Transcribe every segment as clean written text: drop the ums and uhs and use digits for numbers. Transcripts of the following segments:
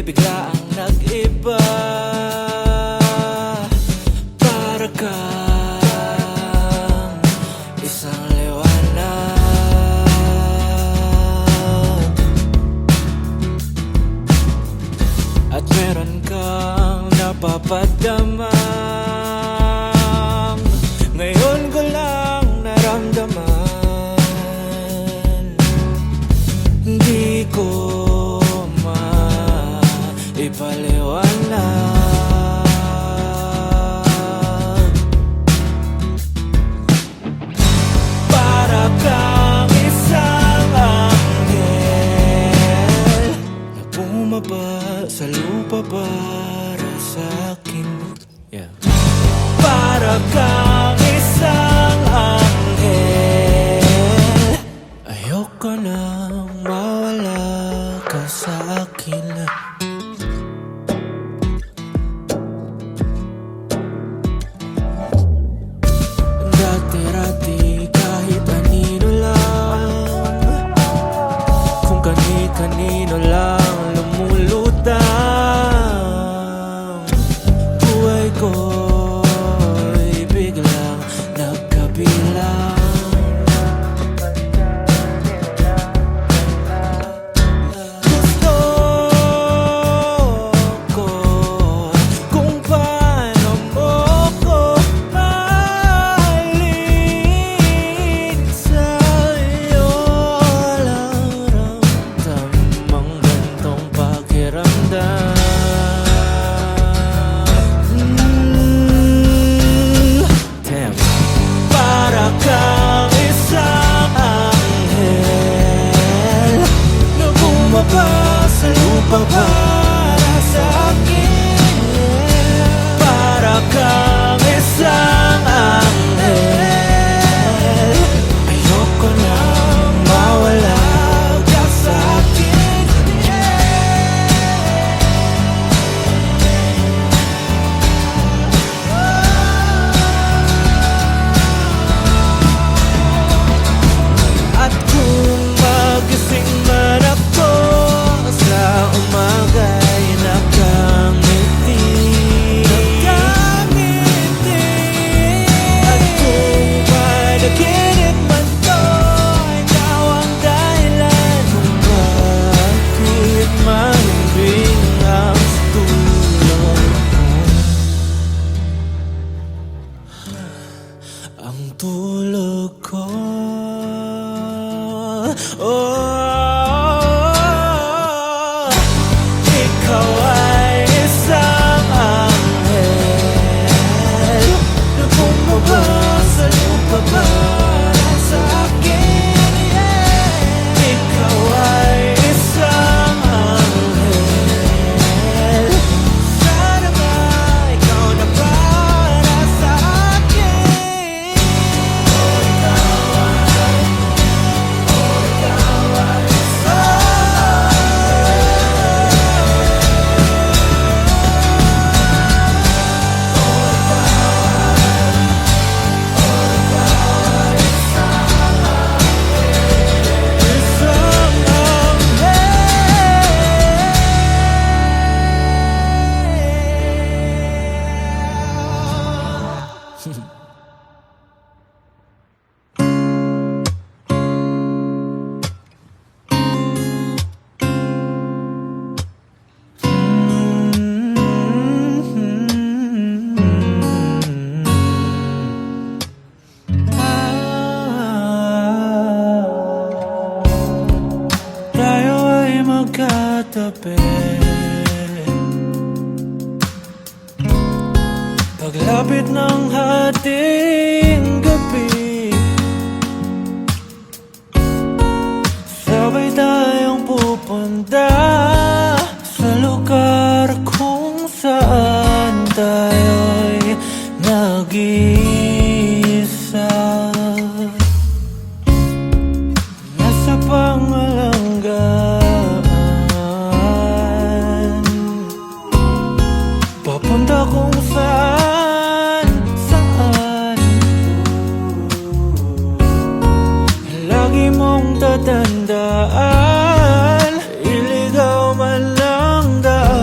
bigla ang nag-iba. Para kang isang liwanag, at meron kang napapadamang ngayon ko lang naramdaman. Hindi ko maipaliwanag. Para kang isang anghel na bumaba sa lupa para sa akin. Para kang isang anghel, ayoko nang mawala ka sa akin. Dati-rati kahit anino lang, kung kani-kanino lang lumulutang, buhay ko'y biglang nagkabilang. Gusto ko kung paano mo ko mahalin. Sa'yo lang ramdamang gantong pakiramdam. Para kang isang anghel na bumaba sa lupa para sa akin. Para kang isang anghel, ayoko nang mawala ka sa akin. At kung magising man ako sa umaga'y nakangiti. At kung managinip man to, ikaw ang dahilan kung bakit mahimbing ang tulog mo. Ang tulog ko, ikaw ay isang anghel na bumaba sa lupa para sa akin. Ikaw ay isang anghel, sana nga ikaw na para sa akin. Tayo ay magkatabi paglapit ng hating gabi. Sabay tayong pupunta sa lugar kung saan tayo'y nag-iisa. Nasa pangalanggaan, papunta kung saan lagi mong tatandaan. Iligaw man lang daan.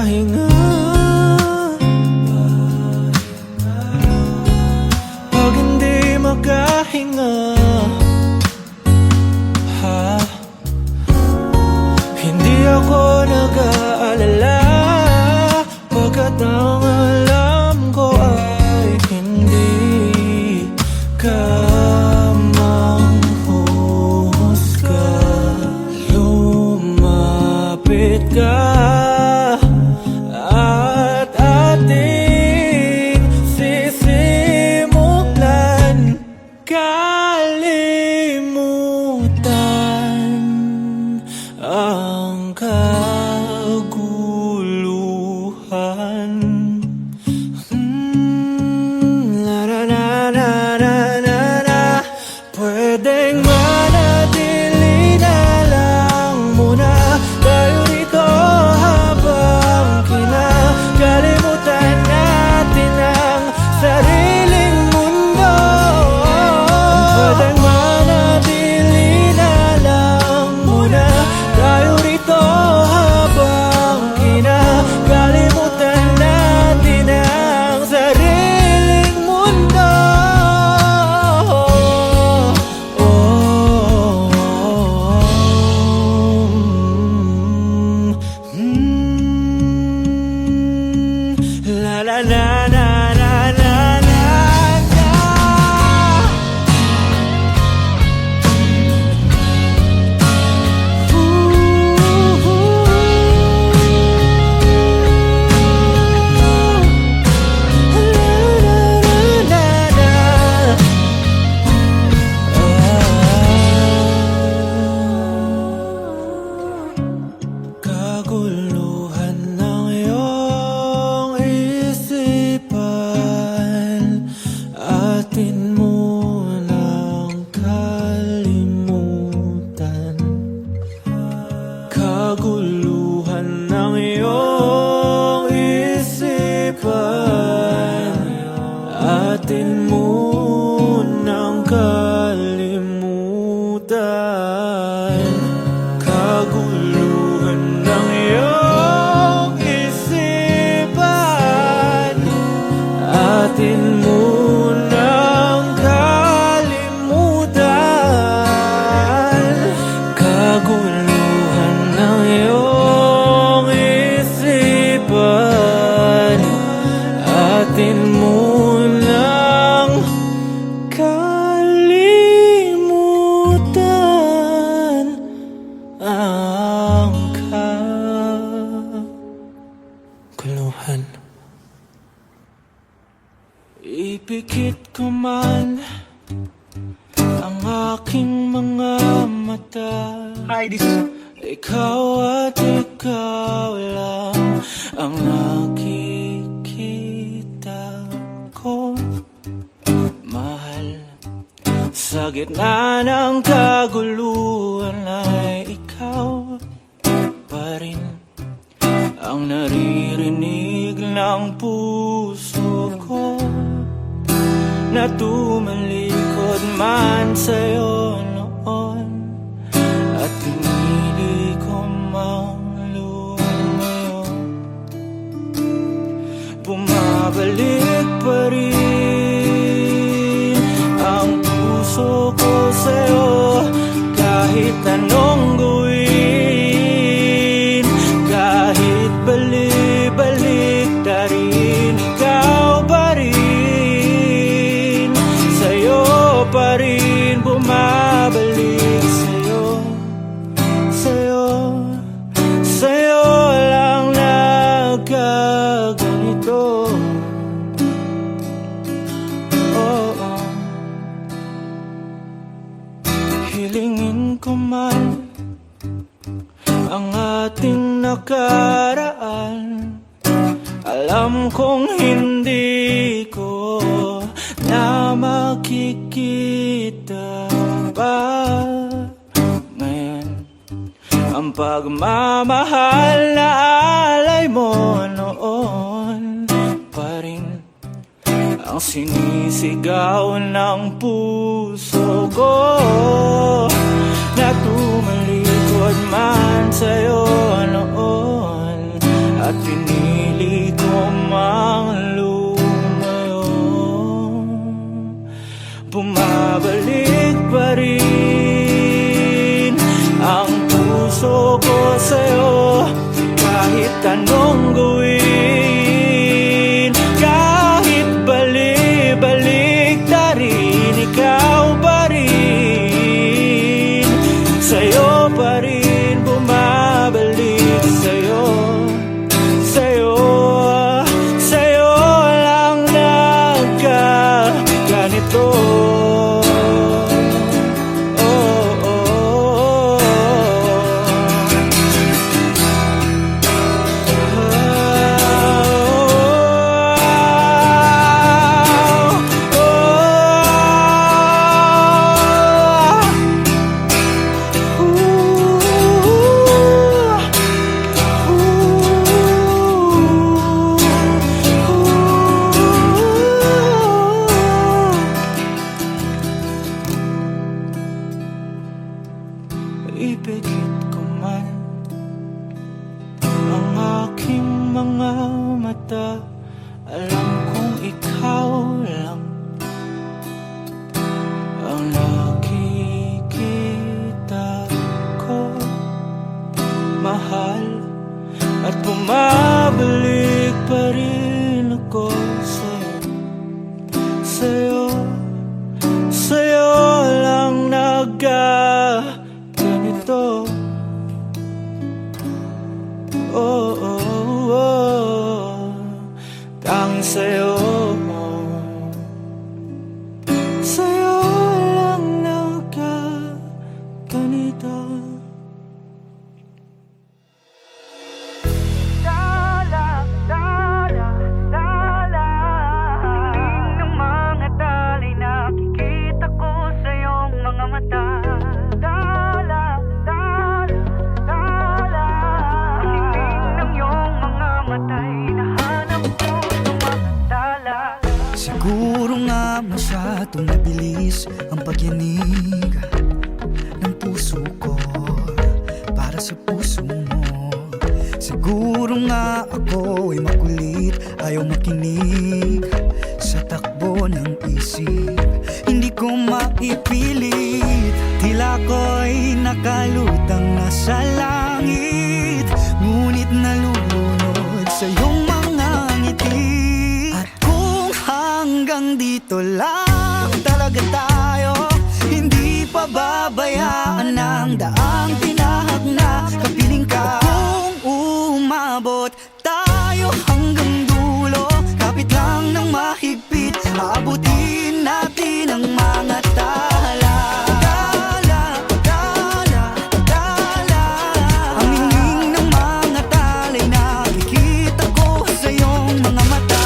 makahinga, pag hindi makahinga, hindi ako nag-aalala, pagkat ang alam ko ay hindi ka manghuhusga. Lumapit ka at ating sisimulan kalimutan ang kaguluhan. La la la la la la la. Pwedeng manatili na lang muna tayo rito habang kinakalimutan natin ang sariling mundo. Pwedeng manatili na lang muna tayo rito habang kinakalimutan natin ang sariling mundo. La la la la la la la la. Kaguluhan ng iyong isipan, atin munang kalimutan. Kaguluhan ng iyong isipan, atin munang kalimutan. Kaguluhan ng iyong isipan, atin munang kalimutan. Kaguluhan ng iyong isipan, atin munang kalimutan ang kaguluhan. Ipikit ko man ang aking mga mata, ikaw at ikaw lang ang nakikita ko, mahal. Sa gitna ng kaguluhan ay ikaw pa rin ang naririnig ng puso ko, na tumalikod man sa'yo noon at pinili ko mang lumayo. Bumabalik pa rin ang puso ko sa'yo, kahit anong gawin, kahit balik-balik ta rin, ikaw pa rin, sa'yo pa rin bumabalik, sa'yo, sa'yo, sa'yo lang nagkaganito. Oh, oh. Hilingin ko man ang ating nakaraan, alam kong hindi ko na makikita pa ngayon ang pagmamahal na alay mo noon pa rin ang sinisigaw ng puso ko, na tumalikod man sa'yo noon at mata, alam kong ikaw lang ang nakikita ko, mahal. At bumabalik pa rin ako sa'yo, sa'yo lang ganito. Oh, oh, oh. Tanging sa'yo, sa'yo lang ganito. Siguro nga masyadong nabilis ang pagyanig ng puso ko para sa puso mo. Siguro nga ako ay makulit, ayaw makinig sa takbo ng isip. Hindi ko maipilit, tila ko'y nakalutang nasa langit, ngunit nalulunod sa iyong mga ngiti. Hanggang dito lang talaga tayo, hindi pa babayaan ang daang tinahak na kapiling ka. Kung umabot tayo hanggang dulo, kapit lang ng mahigpit, aabutin natin ang mga tala. Ang ningning ng mga tala'y nakikita ko sa iyong mga mata.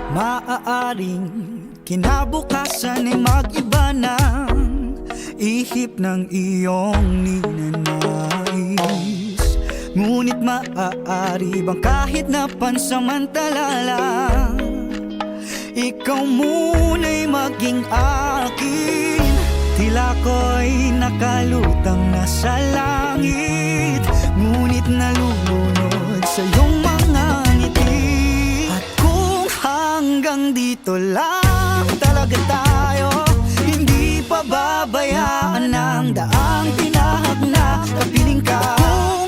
Maaaring kinabukasan ay mag-iba ng ihip ng iyong ninanais, ngunit maaari bang kahit na pansamantala lang, ikaw muna'y maging akin. Tila ko'y nakalutang nasa langit, ngunit nalulunod sa iyong mga ngiti. Hanggang dito lang talaga tayo, hindi pa babayaan ang daang tinahak na kapiling ka.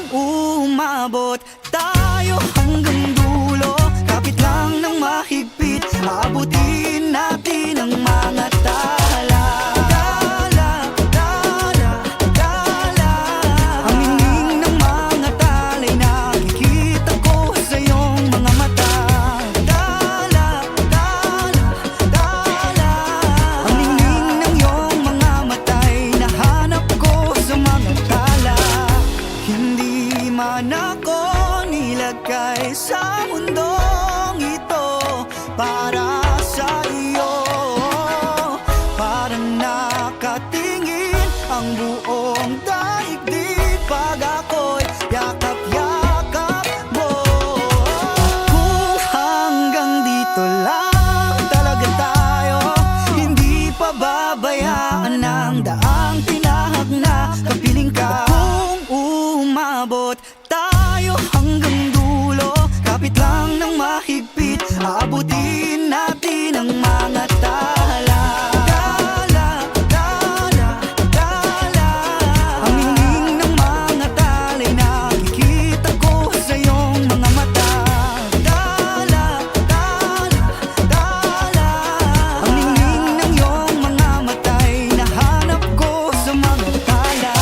Kung umabot tayo hanggang dulo, kapit lang ng mahigpit, aabutin natin ang mga tala. Ang ningning ng mga tala'y nakikita ko sa iyong mga mata. Ako nilagay sa mundong ito para sa iyo, para nakatingin ang buong daigdig pag ako'y yakap-yakap mo. Kung hanggang dito lang talaga tayo, hindi pa babayaan ang daang tinahak na kapiling ka. Kung umabot tayo hanggang dulo, kapit lang ng mahigpit, aabutin natin ang mga tala. Ang ningning ng mga tala'y nakikita ko sa iyong mga mata. Ang ningning ng iyong mga mata'y nahanap ko sa mga tala.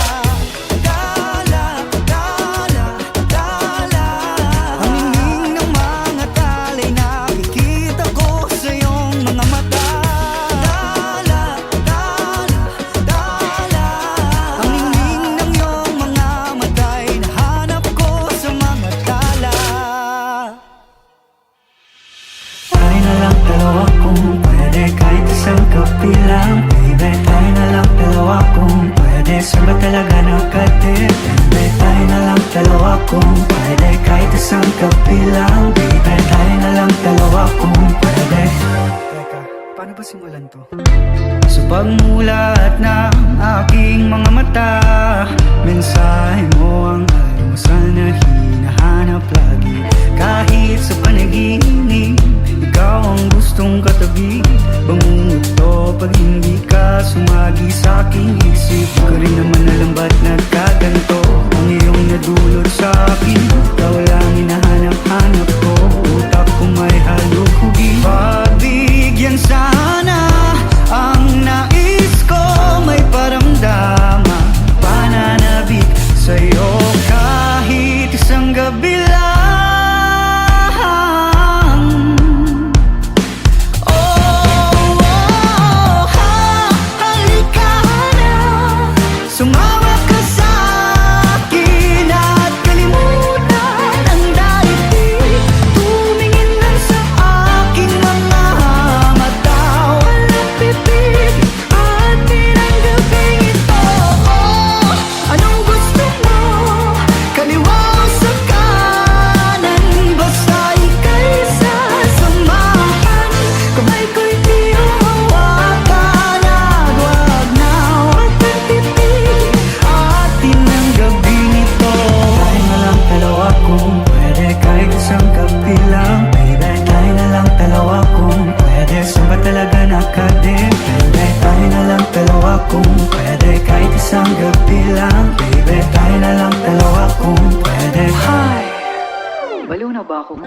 Kapilang, baby, tayo na lang dalawa kung pwede. Saan ba talaga nakatipende? Tayo na lang dalawa kung pwede. Kahit isang kapilang, baby, tayo na lang dalawa kung pwede. Paano ba simulan to? Sa pagmulat ng aking mga mata, mensahe mo ang almusal na hinahanap lagi. Kahit sa panaginip, ikaw ang gustong katabi. Bangungot to pag hindi ka sumagi sa aking isip. Di ko rin naman alam ba't nagkaganto ang iyong nadulot sa akin. Ikaw lang hinahanap-hanap ko, utak ko may halukugi. Pagbigyan sana ang nais ko, may paramdaman, pananabik sa'yo kahit isang gabi lang. Halika na, sumama ka sa akin at kalimutan ang daigdig. Tumingin lang sa aking mga mata, walang pipig atin ang gabing ito. Anong gusto mo? Kaliwa o sa kanan, basta ika'y sasamahan. Kamay ko'y di hawakan at wag na wag kang titig atin ang gabing ito. Tayo na lang dalawa kung pwede, kahit isang kape lang. Baby, tayo na lang dalawa kung pwede, saan ba talaga nakadim? Baby, tayo na lang dalawa kung pwede, kahit isang gabi lang. Baby, tayo na lang dalawa kung pwede. Hi! Baliw na ba ako?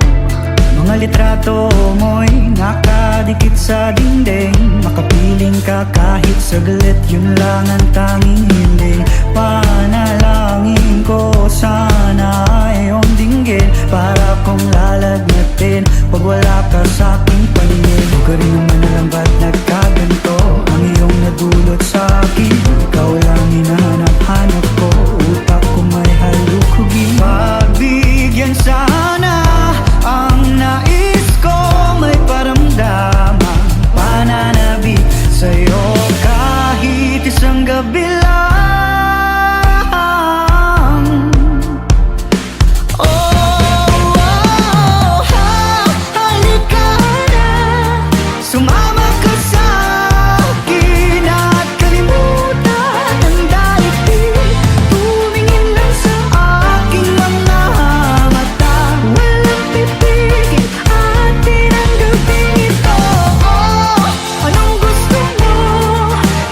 Mga litrato mo'y nakadikit sa dingding. Makapiling ka kahit saglit, yun lang ang tanging hiling. Panalangin ko sana ay iyong dinggin, para kong lalagnatin pag wala ka sa aking paningin. Di ko rin naman alam ba't nagkaganto ang iyong nadulot sa akin. Ikaw lang hinahanap-hanap ko, utak ko may halukugi. Pagbigyan sana ang nais ko, may paramdaman, pananabik sa'yo kahit isang gabi lang. Halika na, sumama ka sa akin at kalimutan ang daigdig. Tumingin lang sa aking mga mata, walang pipigil atin ang gabing ito. Anong gusto mo?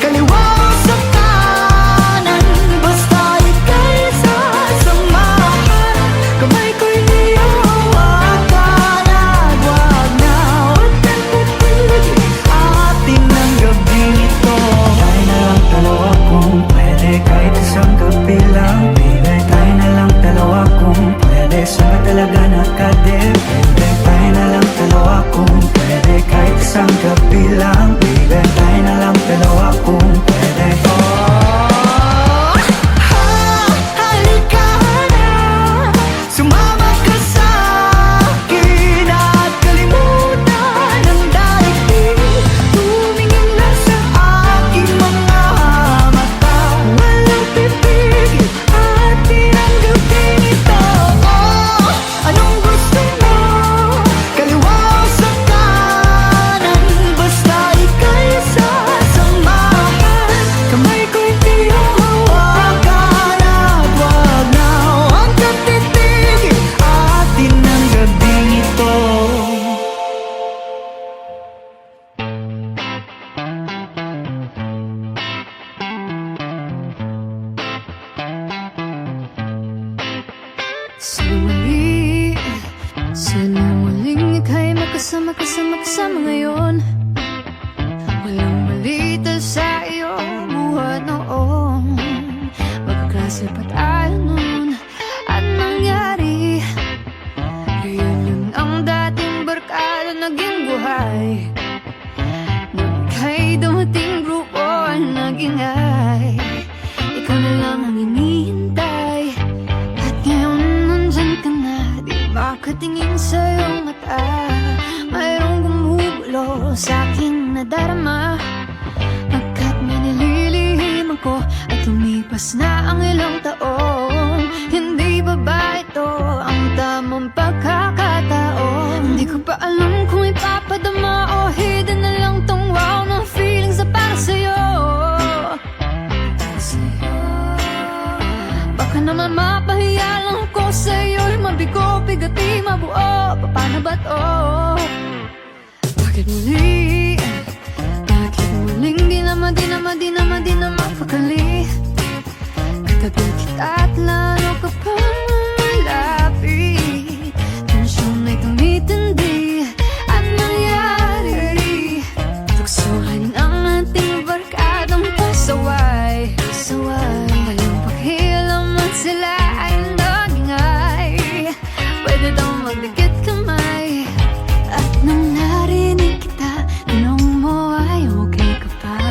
Kaliwa o sa kanan, basta ika'y sasamahan. Kamay ko'y di hawakan at wag na wag kang titigil atin ang gabing ito. Tayo na lang dalawa kung pwede, kahit isang gabi lang. Baby, tayo na lang dalawa kung pwede, saan ba talaga nakadim? Baby, tayo na lang dalawa kung pwede, kahit isang gabi lang. Baby, tayo na lang dalawa kung pwede. Halika na, sumama ka sa akin at kalimutan ang daigdig. Tumingin lang sa aking mga mata, walang pipigil atin ang gabing ito. Anong gusto mo? Kaliwa o sa kanan, basta ika'y sasamahan. Kamay ko'y di hawakan at wag na wag kang titigil atin ang gabing ito. Sana muling ika'y makasama ngayon. Walang balita sa iyong buhat noon. Magkaklase pa tayo nun at nangyari. Ngayon ang dating barkada naging buhay. Nung ika'y dumating grupo ang nag-ingay. Ikaw na lang ang hinihintay, at ngayon nandyan ka na. Di makatingin sa iyong mata, mayroong gumugulo sa aking nadarama. Pagkat may nililihim ako at lumipas na ang ilang taon. Hindi ba ba ito ang tamang pagkakataon? Hindi ko pa alam kung ipapadama o hidden na lang tong naman mapahiya lang ako sa'yo'y mabigo, bigati, mabuo. Paano ba to? Bakit muli? Bakit muling di na mapakali? Katabi kita at lalo ka pang malapit. Tensyon ay tumitindi at nangyari. Tuksohan ang ating barkadang pasaway. Walang pakialaman sila ay nagingay. Pwede daw magdikit kamay. At nung narinig kita, tanong mo ay okay ka pa?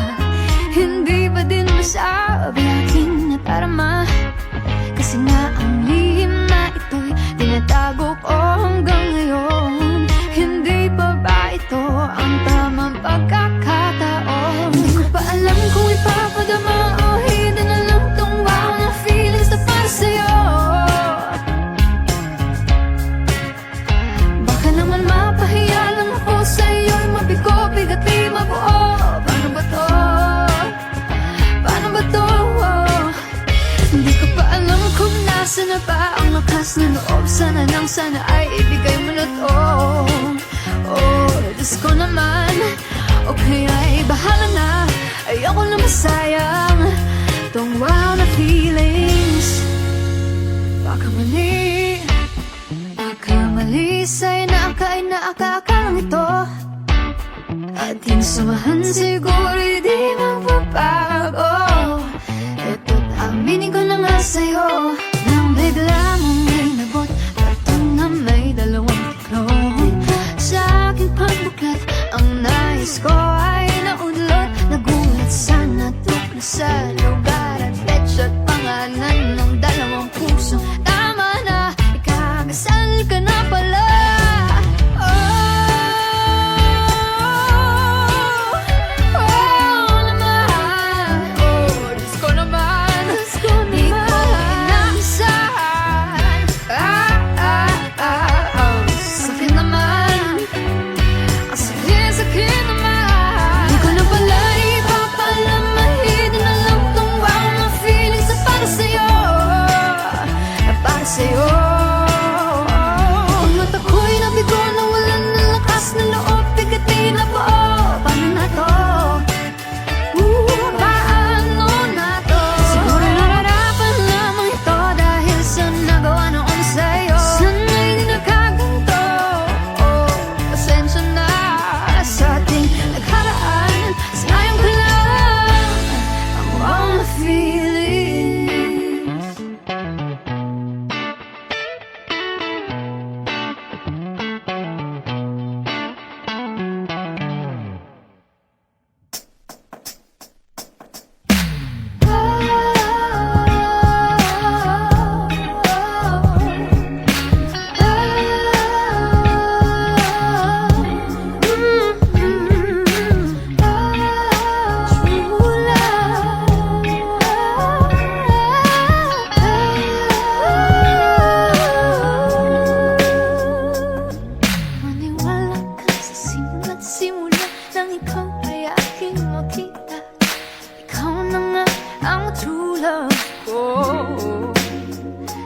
Hindi ba din masabi aking natarama? Kasi nga ang lihim na ito'y tinatago ko hanggang ngayon. Hindi pa ba ito ang tamang pagkakataon? Hindi ko pa alam kung ipapadama o hindi na lang tong wow na feelings na para sa'yo. Baka naman mapahiya lang ako sa'yo'y mabigo, bigati, mabuo. Paano ba to? Paano ba to? Hindi ko pa alam kung nasa na ba ang lakas na loob. Sana lang, sana ay ibigay mo na to. Oh, Diyos ko naman. O kaya'y bahala na. Ayoko na masayang tong wow na feelings. Baka mali sa'yo na akalang ito. Ating samahan siguro di magpapago. Eto't aminin ko na nga sa'yo. Nang bigla mong may nagot, pato na may dalawang tiklong. Sa aking pagbuklat, ang nais ko ay naudlot. Nagulat sa natuklas sa lugar at petsa at pangalan ng dalawang puso. Tama na, ikakasal ka na pala.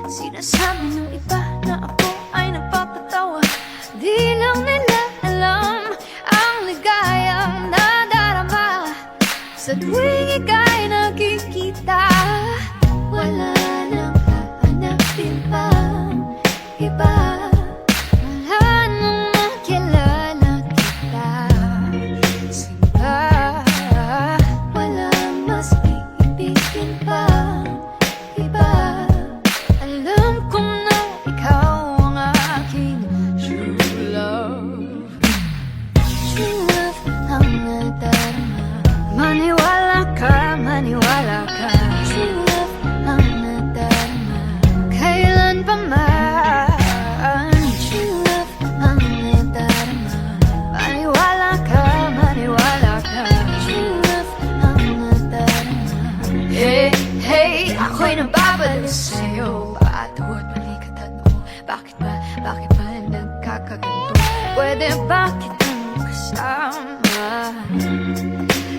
Sinasabi ng iba na ako ay nagpapatawa. Di lang nila alam ang ligayang nadarama sa tuwing ika'y nakikita. Wala nang hahanapin pang iba. Wala nang makilala kita sa iba. Wala mas iibigin pang iba. Alam ko na ikaw ang aking true love. True love ang nadarama. Maniwala ka, maniwala ka. True love ang nadarama. Kailan pa man. True love ang nadarama. Maniwala ka, maniwala ka. True love ang nadarama. Hey, hey, ako'y nababalo sa'yo. Paatuot, mali ka tanong. Bakit ba nagkakaganto? Pwede ba kitang kasama?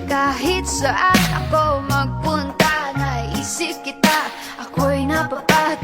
Kahit saan ako magpunta, naisip kita. Ako'y napapahal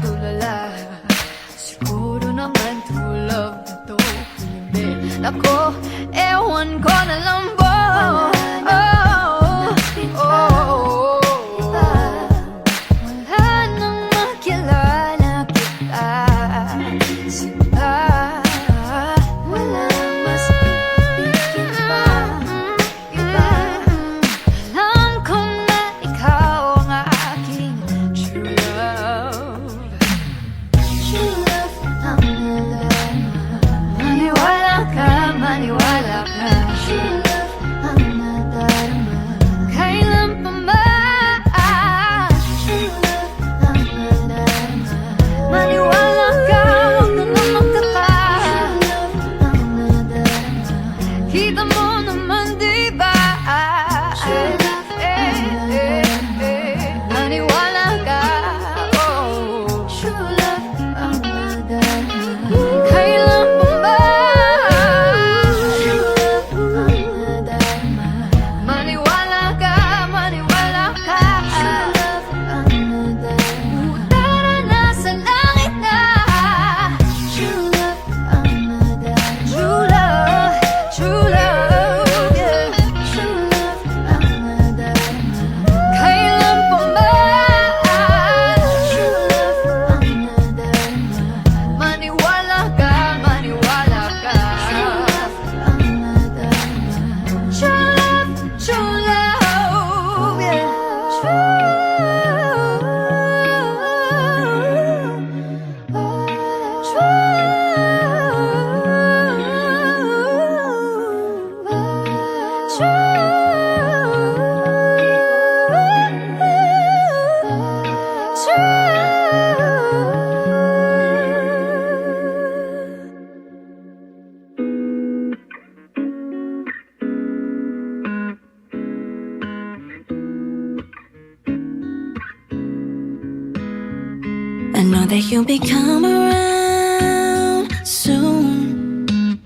I know that you'll be coming around soon.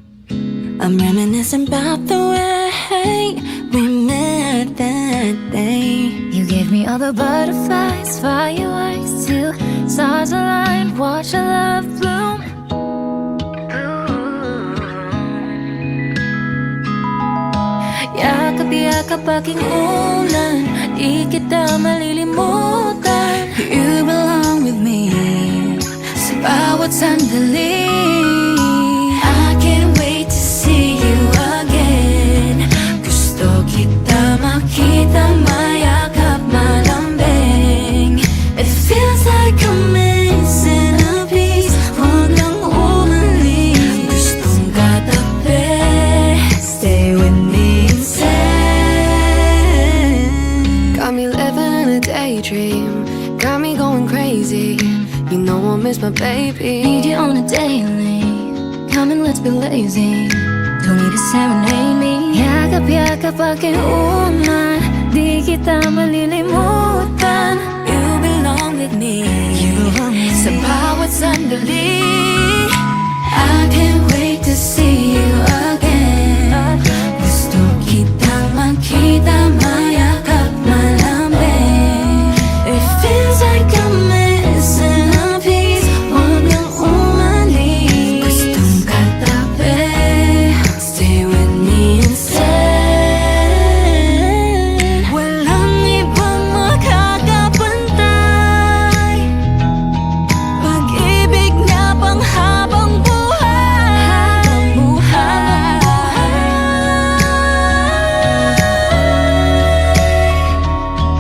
I'm reminiscing about the way we met that day. You gave me all the butterflies, fireworks, till stars aligned, watch our love bloom. Yakap-yakap aking ulan, di kita malilimutan. You belong with me Sa bawat sandali, I can't wait to see you again. Gusto kita makita, mayakap, malambing. It feels like I'm missing a piece. Huwag nang umalis. Gustong katabi. Stay with me instead. got me living in a daydream, got me going crazy. You know I miss my baby. Need you on a daily. Come and let's be lazy. Don't need to serenade me. Yakap-yakap aking ulan, di kita malilimutan. You belong with me. Sa bawat sandali, I can't wait to see you again. Gusto kitang makita, mayakap, malambing. It feels like I'm missing a piece. Huwag nang umalis. Gustong katabi. Stay with me instead. Walang ibang makakapantay. Pag-ibig na panghabang buhay.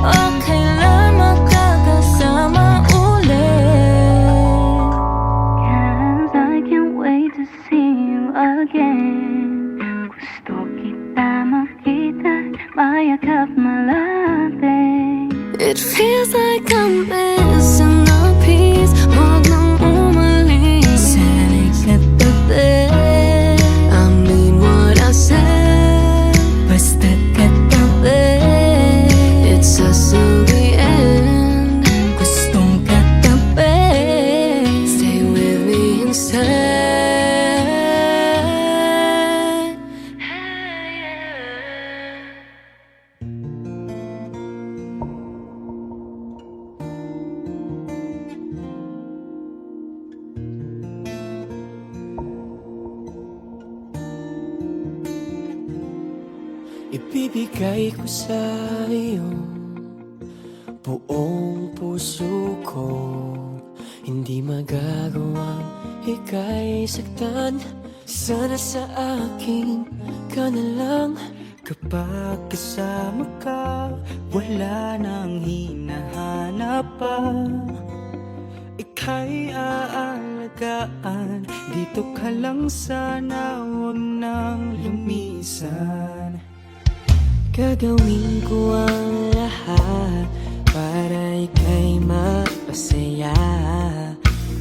Okay lang magkakasama ulit. 'Cause I can't wait to see you again. Gusto kita makita, mayakap, malapit. it feels like I'm missing a piece. Huwag nang umalis. Sana'y katabi. I mean what I said. Basta't katabi. It's us till the end. Gustong katabi. Stay with me instead. Ibibigay ko sa iyo buong puso ko. Hindi magagawang ika'y saktan. Sana sa akin ka na lang. Kapag kasama ka, wala nang hinahanap pa. Ika'y aalagaan. Dito ka lang sana, huwag nang lumisan. Gagawin ko ang lahat para ika'y mapasaya.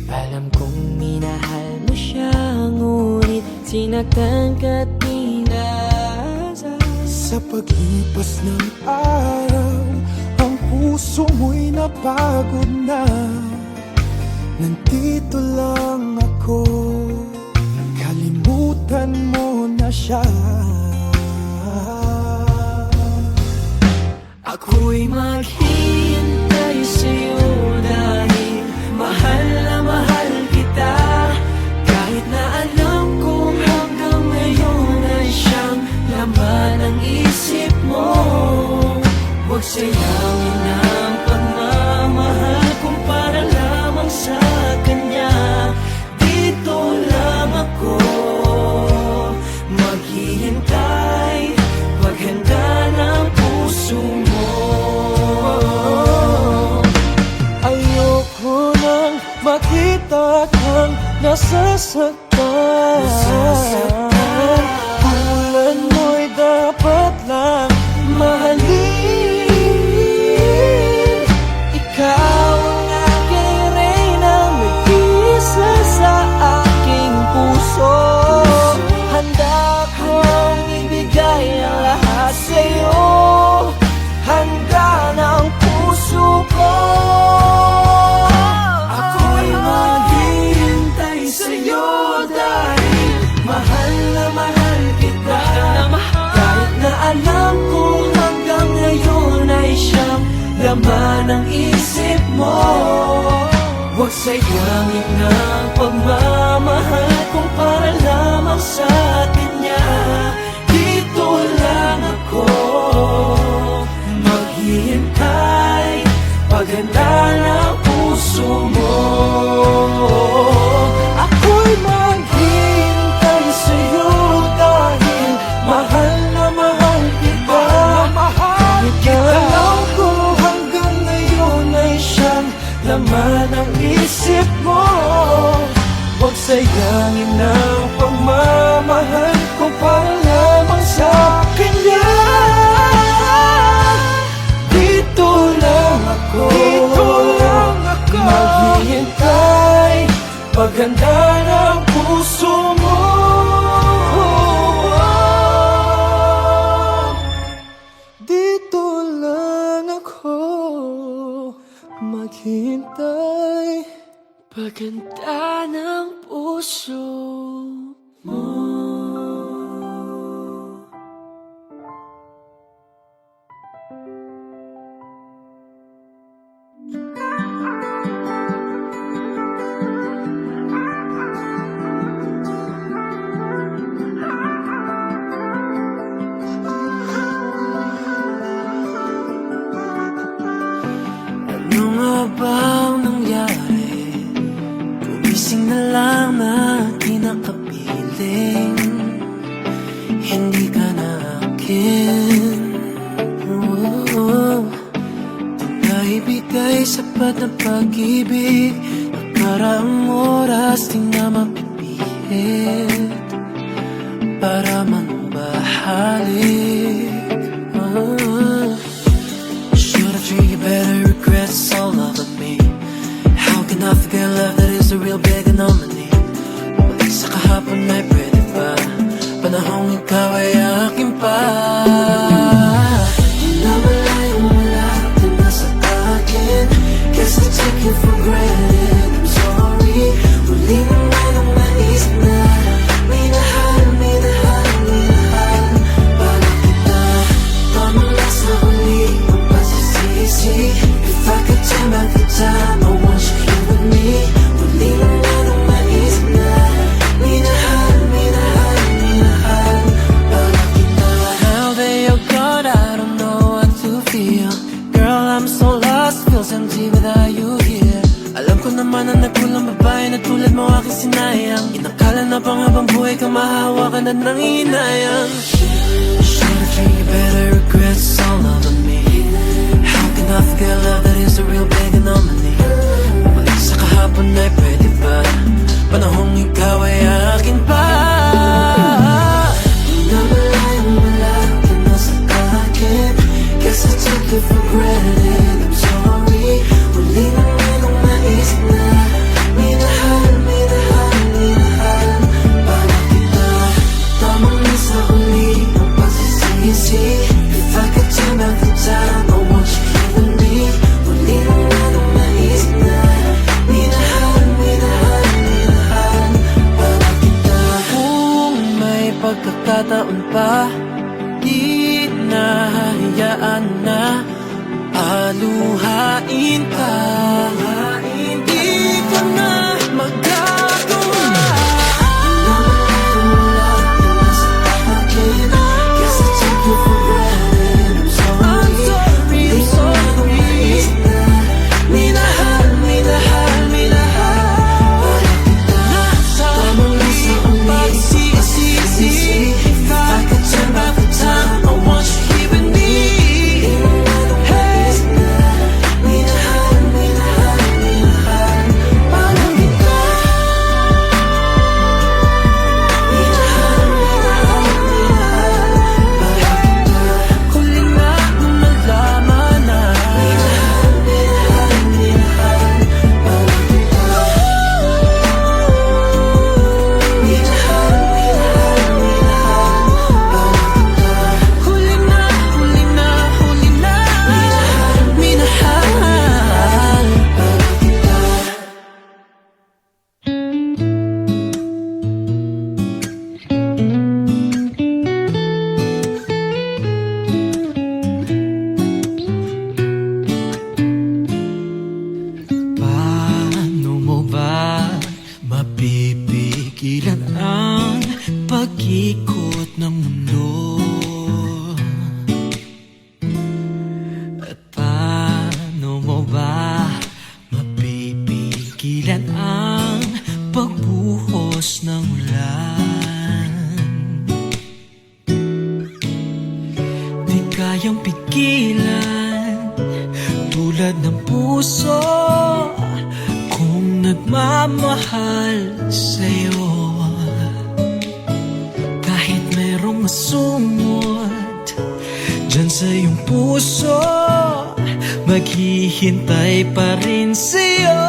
Alam kong minahal mo siya, ngunit sinaktan ka't pinasa. Sa paglipas ng araw, ang puso mo'y napagod na. Nandito lang ako, kalimutan mo na siya. Ako'y maghihintay sa'yo dahil mahal na mahal kita. Kahit na alam kong hanggang ngayon ay siyang laman ng isip mo. Huwag sayangin ang pagmamahal kung para lamang sa kanya. Dito lang ako maghihintay, paghanda ng puso mo. Ayoko nang makita kang nasasaktan. Pulan mo'y dapat lang mahalin. Ikaw ang aking reynang nag-iisa sa aking puso. Handa kong ibigay ang lahat sa'yo. Handa ng puso ko. Ako'y laman ng isip mo. Huwag sayangin ang pagmamahal kung para lamang sa kanya. Dito lang ako maghihintay, paghanda ng puso mo. Ako'y maghihintay sa'yo dahil mahal na mahal kita. Alam ko hanggang ngayon ay siyang laman ng isip mo. Huwag sayangin ang pagmamahal ko para lamang sa kanya. Dito lang ako maghihintay, paghanda ng puso mo. Dito lang ako maghihintay, paghanda ng puso mo. Ano nga bang nangyari? Gumising na lang na di nakapiling. Hindi ka na akin. Di na ibigay sapat na pag-ibig. Nakaraang oras di na mapipihit para manubahalik. Should've treated you better, regrets all over me. How can I forget love that is a real big anomaly? Balik sa kahapon ay pwede pa, panahong ikaw ay akin pa. Di na malayong malapit na sa akin. Guess I took you for granted, I'm sorry. Huli naman ang nais na minahal, minahal, minahal para kita. Tama na sa huli ang pagsisisi. If I could turn back the time, I want you here with me. Huli naman ang nais na minahal, minahal, minahal para kita. Now that you're gone, I don't know what to feel. Girl, I'm so lost, feels empty without you here. Alam ko naman na nagkulang babae na tulad mo aking sinayang. Inakala na bang habang buhay ka mahawakan at nanginayang. Should've treated you better, regrets all over me. How can I forget love that is a real big anomaly? Balik sa kahapon ay pwede ba, panahong ikaw ay akin pa. Di na malayong malapit na sa akin. Guess I took you for granted, I'm sorry. Huli naman ang nais na minahal, minahal, minahal para kita. Tamang na sa huli ang pagsisisi. If I could turn back the time, I want you here with me. Huli naman ang nais na minahal, minahal, minahal para kita. Kung may pagkakataon pa, di na hayaan na paluhain ka. Di ko na magagawa. Guess I took you for granted, I'm sorry. I'm sorry. Minahal, minahal, minahal para kita. Tamang nasa pagsisisi. If I could turn back the time, I want you here with me. Hey, minahal, minahal, tulad ng puso kung nagmamahal sa'yo. Kahit merong masumot dyan sa iyong puso, maghihintay pa rin sa'yo.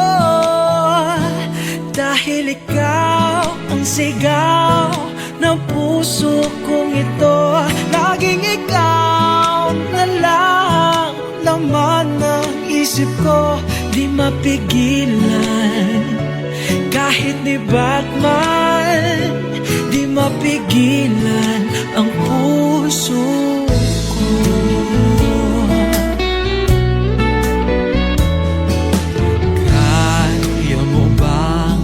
Dahil ikaw ang sigaw ng puso kong ito. Laging ikaw na lang laman ng isip ko. Di mapigilan kahit ni Batman, di mapigilan ang puso ko. Kaya mo bang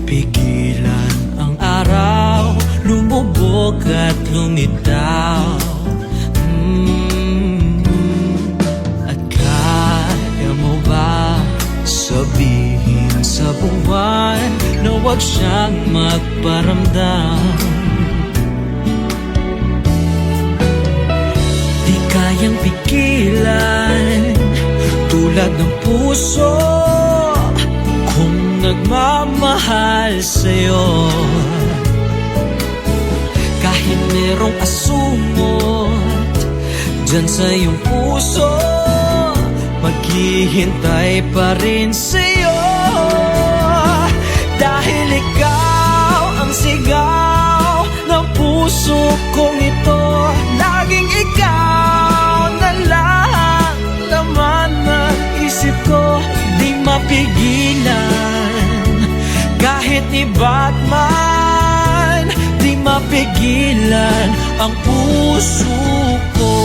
pigilan ang araw, lumubog at lumitaw? At kaya mo ba sabihin sa buwan na huwag siyang magparamdam? Di kayang pigilan tulad ng puso kung nagmamahal sa'yo. Kahit merong asumot dyan sa iyong puso, maghihintay pa rin sa'yo. Dahil ikaw ang sigaw ng puso kong ito. Laging ikaw na lang laman ng isip ko. Di mapigilan kahit ni Batman, di mapigilan ang puso ko.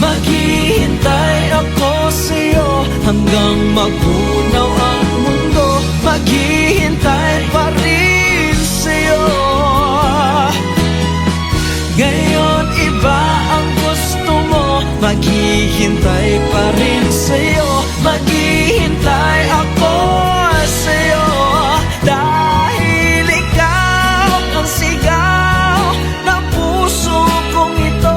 Maghihintay ako sa'yo hanggang magunaw ang mundo. Maghihintay pa rin sa'yo. Ngayon iba ang gusto mo, maghihintay pa rin sa'yo. Maghihintay ako sa'yo. Dahil ikaw ang sigaw ng puso kong ito.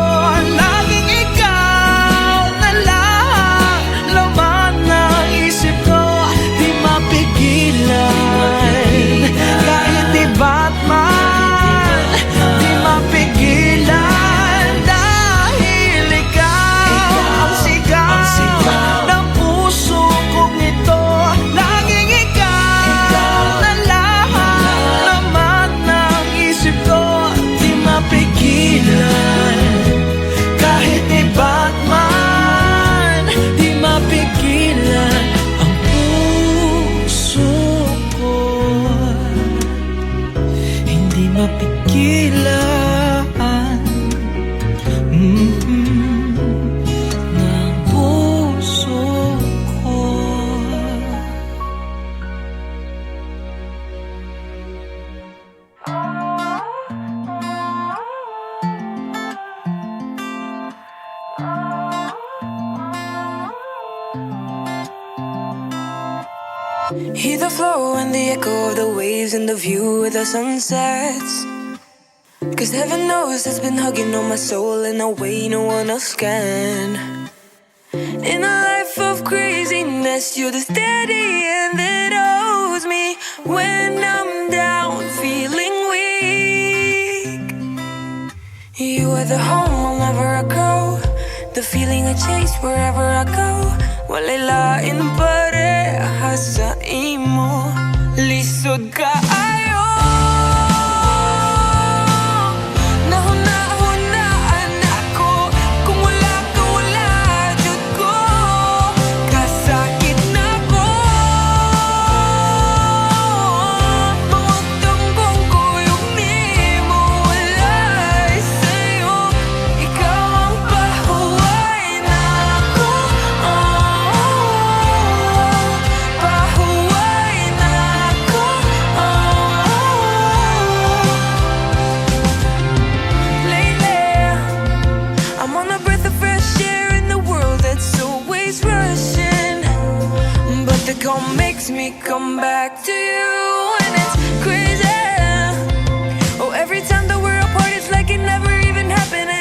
Laging ikaw na lang laman ng isip ko. Di mapigilan kahit di Batman, di mapigilan. Dahil ikaw ang sigaw ng puso kong ito. Laging ikaw na lang laman ng isip ko. Di mapigilan kahit ni Batman, di mapigilan ang puso ko. Hindi mapigilan ng puso ko. Hear the flow and the echo of the waves and the view of the sunsets. Cause heaven knows it's been hugging on my soul in a way no one else can. In a life of craziness, you're the steady hand that holds me when I'm down, feeling weak. You are the home I'll never go, the feeling I chase wherever I go. Wala in parehas sa imo, lisod kaayo. Nahuna-hunaan ako, kung wala ka wala jud ko. Kasakit na ko, mawagtambong ko yung nimo. Walay sa'yo, ikaw ang pahuway na ako. Pahuway na ako. Lately, I'm on a breath of fresh air in the world that's always rushing. But the call makes me come back to you, and it's crazy. Oh, every time that we're apart, it's like it never even happened.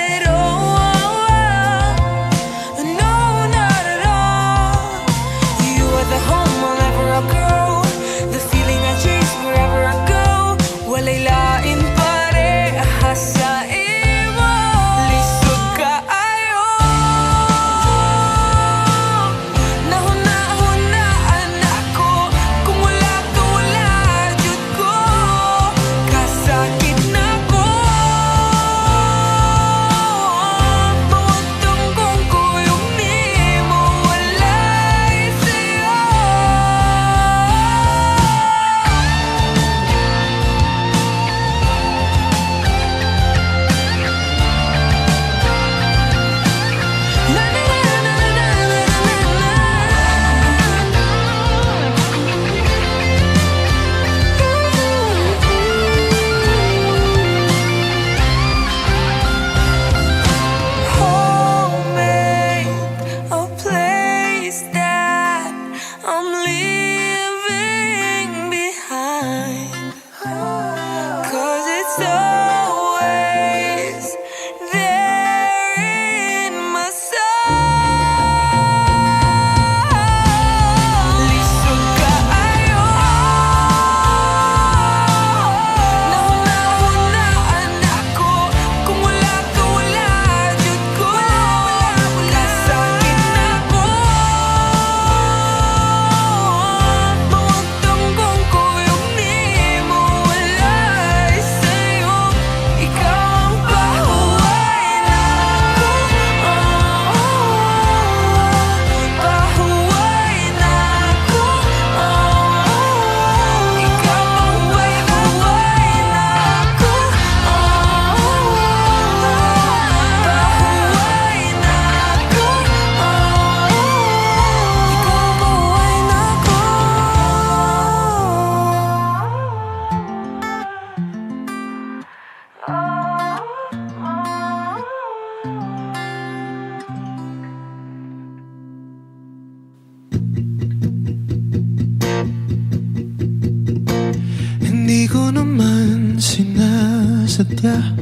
yeah.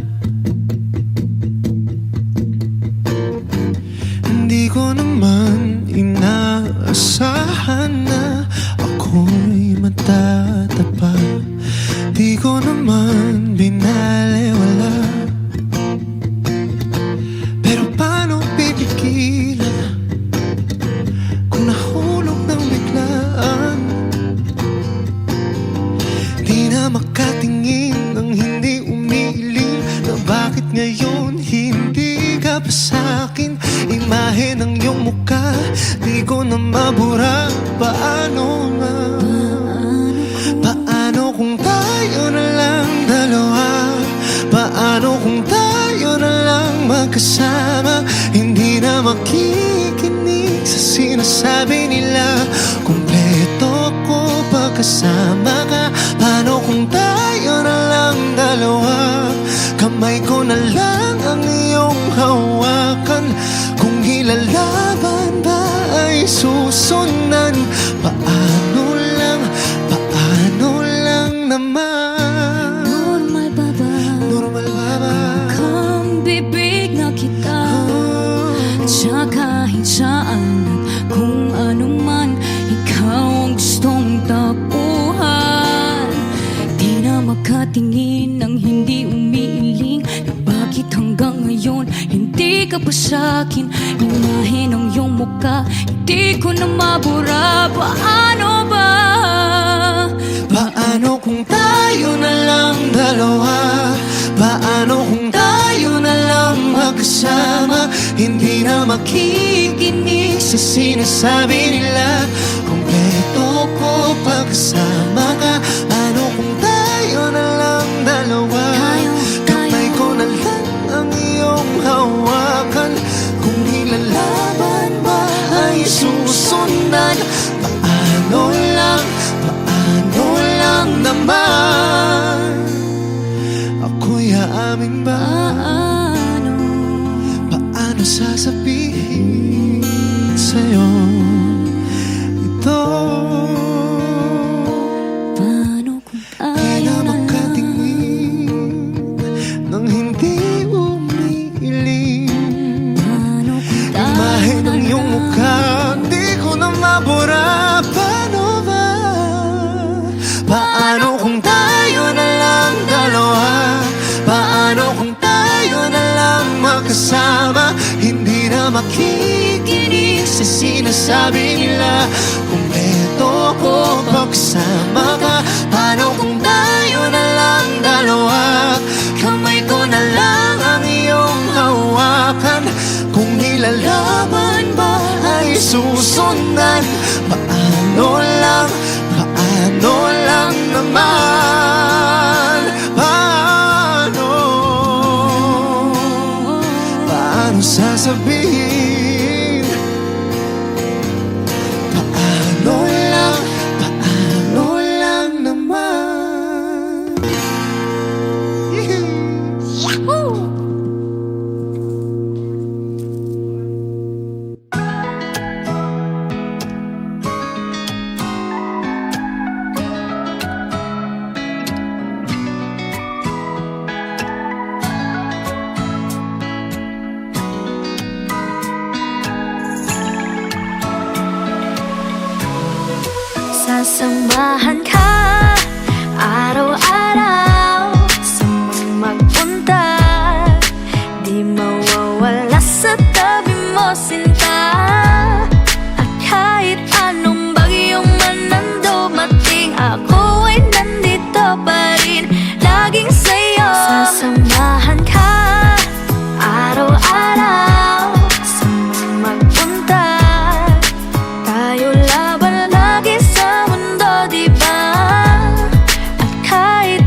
Hindi ko naman inaasahan na ako'y matatapa. Di ko naman binalewala. Pero paano pipigilan kung nahulog ng biglaan? Di na makatingin ng hindi umiiling na bakit ngayon hindi ka pa sa'kin. Imahe ng iyong mukha di ko na mabura. Paano nga? Paano kung tayo na lang dalawa? Paano kung tayo na lang magkasama? Hindi na makikinig sa sinasabi nila. Kumpleto ko pagkasama ka. Paano kung tayo na lang dalawa? Kamay ko na lang ang iyong hawakan. Kung ilalaban ba ay susunan? Paano lang naman? Normal ba ba? Normal ba ba? Kang bibig na kita at siya kahit saan at kung ano man ikaw ang gustong tapuhan. Di na makatingin ng hindi umiiling na bakit hanggang ngayon hindi ka pa sa'kin. Imahe ng iyong mukha hindi ko na mabura. Paano ba? Paano kung tayo na lang dalawa? Paano kung tayo na lang magkasama? Hindi na makikinig sa sinasabi nila. Kumpleto ko pagkasama ka. Paano kung tayo na lang dalawa? Kamay ko na lang ang iyong hawakan. Kung ilalaban ba ay susundan? Paano lang naman? Ako'y aamin ba? Paano sasabihin sa'yo ito? Paano kung Di na makatingin nang hindi umiiling. Paano kung Imahe ng iyong mukha di ko na mabura. Paano ba? Paano kung tayo na lang dalawa? Paano kung tayo na lang magkasama? Hindi na makikinig sa sinasabi nila. Kumpleto ko pagkasama ka. Paano kung tayo na lang dalawa? Kamay ko na lang ang iyong hawakan. Kung nilalaban ba ay susundan? Paano lang naman? Paano sasabihin? Paano lang naman? Yahoo! Sasamahan ka araw-araw sa magpunta. Di mawawala sa tabi mo, sinta. At kahit anong bagyong man ang dumating, ako ay nandito pa rin, laging sa'yo. Sasamahan ka araw-araw sa magpunta. Tayo laban lagi sa mundo, di ba? At kahit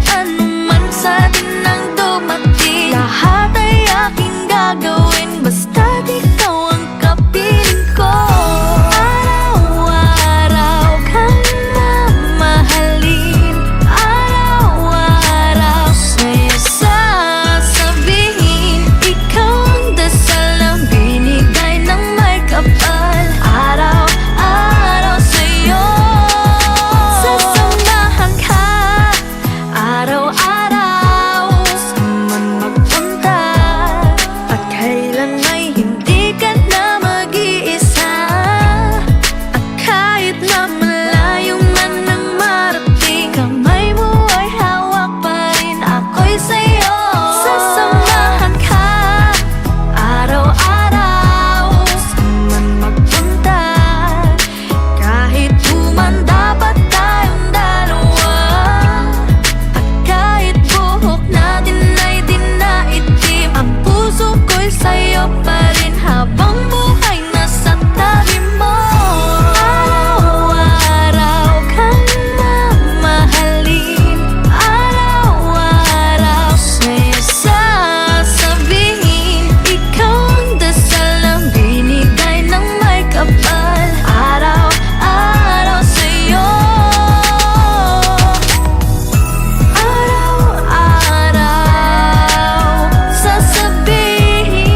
sa'yo pa rin habang buhay nasa tabi mo. Araw-araw kang mamahalin, araw-araw sa'yo sasabihin. Ikaw ang dasal na binigay ng may kapal. Araw-araw sa'yo, araw-araw sasabihin,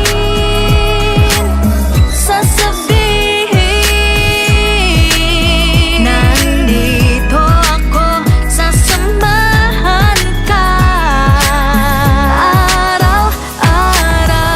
sasabihin. Nandito ako, sasamahan ka. Araw-araw.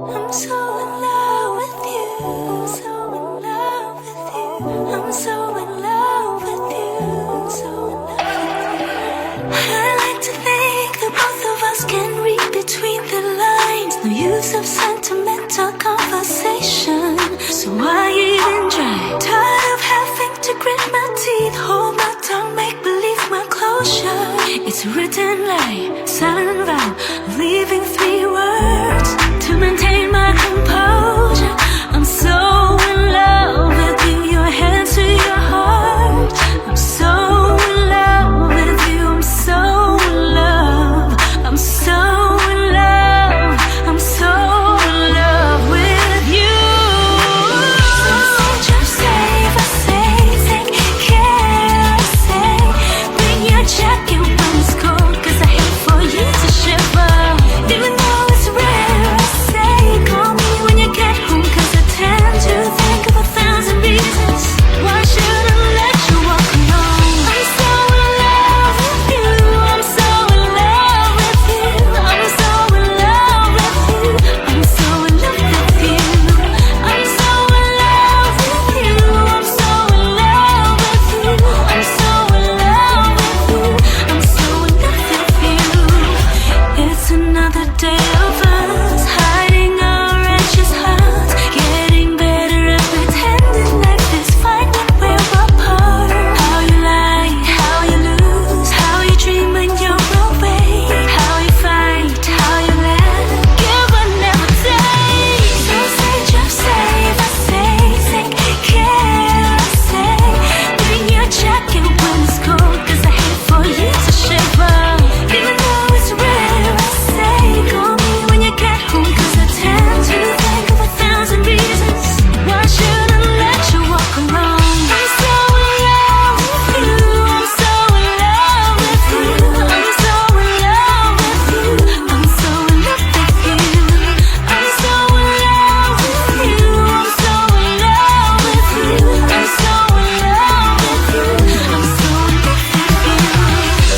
I'm so in love with you, so in love with you. I'm so in love with you, so in love with you. I like to think that both of us can read between the lines. No use of sentimental conversation, so why even try? Tired of having to grit my teeth, hold my tongue, make believe my closure. It's a written lie, silent vow, leaving 3 words to maintain my composure. I'm so in love with you, your hand to your heart. I'm so in love with you, I'm so in love. I'm so in love, I'm so in love with you. Just save us, take care, say, bring your jacket when it's cold, 'cause I hate for you to shiver. Even though it's rare, I say, call me when you get home, 'cause I tend to think of 1,000 reasons why I shouldn't let you walk alone. I'm so in love with you, I'm so in love with you. I'm so in love with you, I'm so in love with you. I'm so in love with you, I'm so in love with you. I'm so in love with you, I'm so in love with you. It's another day of us hiding our anxious hearts, getting better at pretending life is fine when we're apart. How you lie, how you lose, how you dream when you're away, how you fight, how you laugh, give but never take. So say, just save us, take care, say, bring your jacket when it's cold, 'cause I hate for you to shiver. Even though it's rare, I say, call me when you get home, 'cause I tend to think of 1,000 reasons why I shouldn't let you walk alone. I'm so in love with you, I'm so in love with you. I'm so in love with you, I'm so in love with you. I'm so in love with you, I'm so in love with you. I'm so in love with you, I'm so in love with you.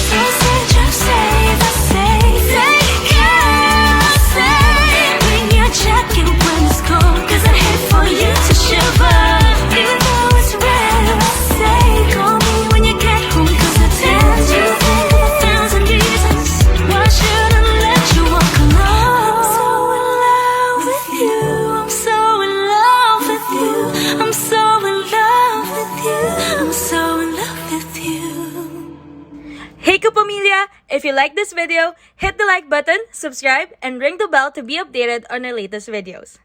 So say, just save us, take care, say, bring your jacket when it's cold, 'cause I hate for you to shiver. Even though it's rare, I say, call me when you get home, 'cause I tend to think of 1,000 reasons why I shouldn't let you walk alone. I'm so in love with you, I'm so in love with you. I'm so in love with you, I'm so in love with you. Hey Kapamilya! If you like this video, hit the like button, subscribe, and ring the bell to be updated on our latest videos.